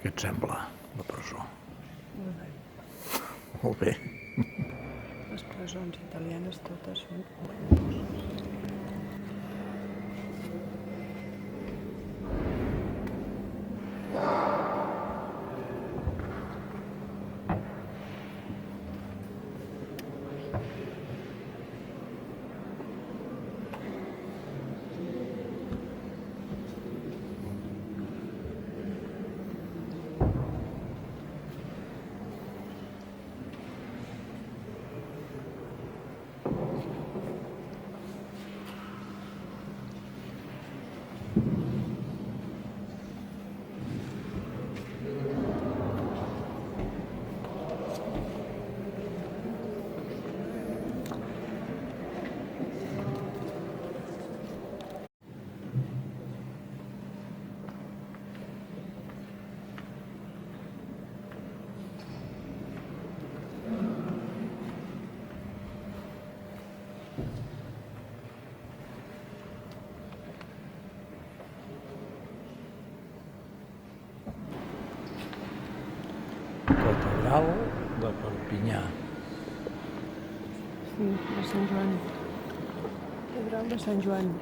Què et sembla, la presó? Molt bé. Molt bé. Les presons italianes totes són horroroses. Catedral de Perpinyà. Sí, de Sant Joan. Catedral de Sant Joan.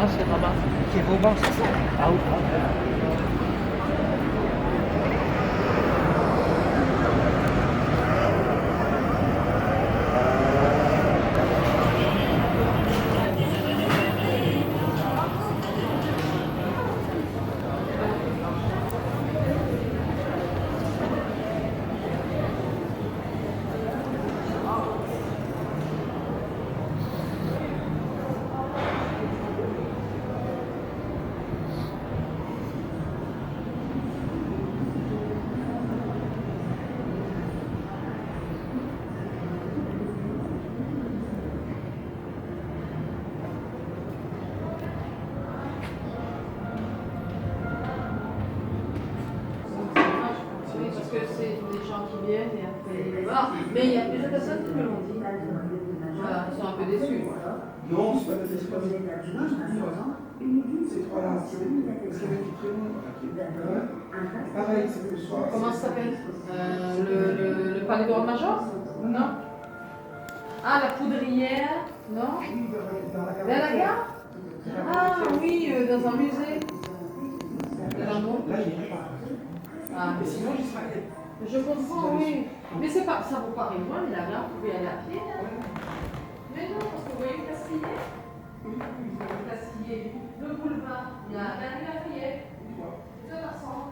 Ah, c'est là-bas. C'est Vauban, c'est ça? Ah oui. Oui, parce que c'est des gens qui viennent et après. Voilà. Mais il y a plusieurs personnes qui me l'ont dit. Voilà, ils sont un peu déçus. Non, c'est pas la question. C'est trois là. C'est le prénom. Pareil, c'est le soir. Comment ça s'appelle le palais de Major? Non. Ah, la poudrière? Non. Vers la gare? Ah oui, dans un musée. Là, il n'y a pas. Ah, Mais sinon, j'y serais. je comprends, oui. Mais c'est pas, ça vous paraît loin, mais la gare, vous pouvez aller à pied. Hein. Mais non, parce que vous voyez Castillé. Castillé. Le boulevard, il y a la Lafayette. Ça ressemble.